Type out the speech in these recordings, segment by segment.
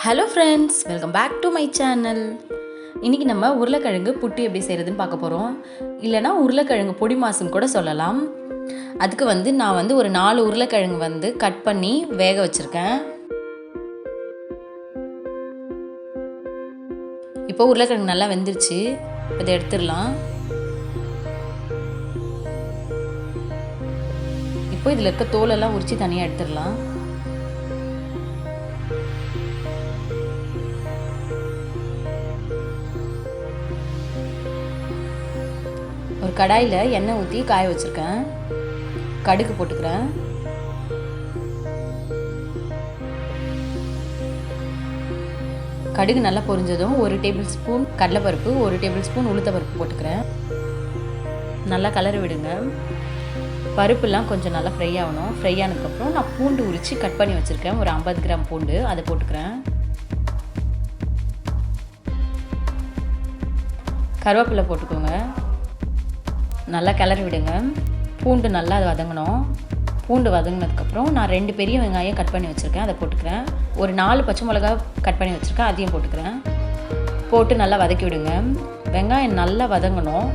Hello friends, welcome back to my channel. இன்றைக்கி நம்ம உருளைக்கிழங்கு புட்டு எப்படி செய்கிறதுன்னு பார்க்க போகிறோம். இல்லைனா உருளைக்கிழங்கு பொடி மாசுன்னு கூட சொல்லலாம். அதுக்கு நான் ஒரு 4 உருளைக்கிழங்கு கட் பண்ணி வேக வச்சுருக்கேன். இப்போ உருளைக்கிழங்கு நல்லா வெந்துருச்சு. இதை எடுத்துடலாம். இப்போ இதில் இருக்க தோலெல்லாம் உரித்து தனியாக எடுத்துடலாம். ஒரு கடாயில் எண்ணெய் ஊற்றி காய வச்சுருக்கேன். கடுகு போட்டுக்கிறேன். கடுகு நல்லா பொரிஞ்சதும் 1 டேபிள் ஸ்பூன் கடலைப்பருப்பு, 1 டேபிள் ஸ்பூன் உளுத்தப்பருப்பு போட்டுக்கிறேன். நல்லா கலரி விடுங்க. பருப்புலாம் கொஞ்சம் நல்லா ஃப்ரை ஆகணும். ஃப்ரை ஆனதுக்கப்புறம் நான் பூண்டு உரித்து கட் பண்ணி வச்சுருக்கேன். ஒரு 50 கிராம் பூண்டு, அதை போட்டுக்கிறேன். கருவேப்பிலை போட்டுக்கோங்க. நல்லா கிளறி விடுங்க. பூண்டு நல்லா வதங்கணும். பூண்டு வதங்கினதுக்கப்புறம் நான் 2 பெரிய வெங்காயம் கட் பண்ணி வச்சுருக்கேன், அதை போட்டுக்கிறேன். ஒரு 4 பச்சை மிளகா கட் பண்ணி வச்சுருக்கேன், அதையும் போட்டுக்கிறேன். போட்டு நல்லா வதக்கி விடுங்க. வெங்காயம் நல்லா வதங்கணும்.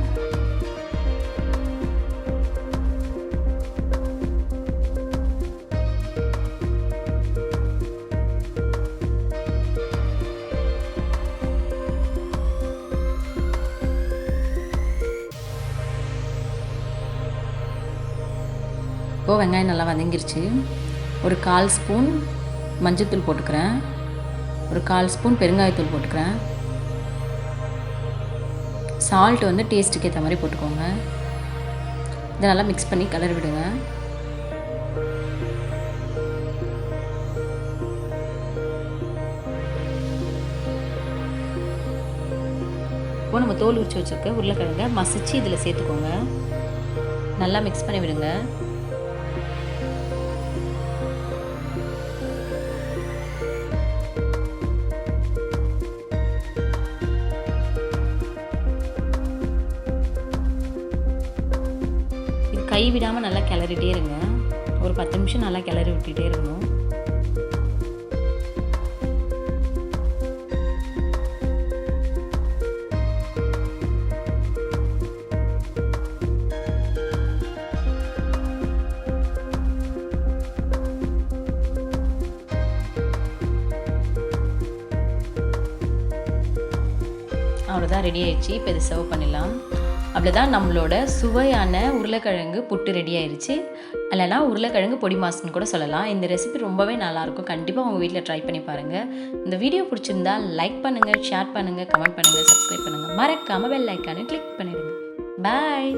இப்போது வெங்காயம் நல்லா வதங்கிருச்சு. ஒரு 1/4 ஸ்பூன் மஞ்சள்தூள் போட்டுக்கிறேன். ஒரு 1/4 ஸ்பூன் பெருங்காயத்தூள் போட்டுக்கிறேன். சால்ட் டேஸ்ட்டுக்கு ஏற்ற மாதிரி போட்டுக்கோங்க. இதை நல்லா மிக்ஸ் பண்ணி கலரி விடுங்க. இப்போ நம்ம தோல் உரிச்சு வச்சுருக்க உருளைக்கிழங்க மசிச்சு இதில் சேர்த்துக்கோங்க. நல்லா மிக்ஸ் பண்ணி விடுங்க. கை விடாமல் நல்லா கிளறிட்டே இருங்க. ஒரு 10 நிமிஷம் நல்லா கிளறி விட்டுட்டே இருக்கணும். அவ்வளோதான், ரெடி ஆயிடுச்சு. இப்போ இதை சர்வ் பண்ணிடலாம். அவ்வளோதான், நம்மளோட சுவையான உருளைக்கிழங்கு புட்டு ரெடி ஆயிடுச்சு. இல்லைனா உருளைக்கிழங்கு பொடி மாசுன்னு கூட சொல்லலாம். இந்த ரெசிபி ரொம்பவே நல்லாயிருக்கும். கண்டிப்பாக உங்கள் வீட்டில் ட்ரை பண்ணி பாருங்கள். இந்த வீடியோ பிடிச்சிருந்தா லைக் பண்ணுங்கள், ஷேர் பண்ணுங்கள், கமெண்ட் பண்ணுங்கள், சப்ஸ்கிரைப் பண்ணுங்கள். மறக்காமல் பெல் ஐக்கானை கிளிக் பண்ணிடுங்க. பாய்.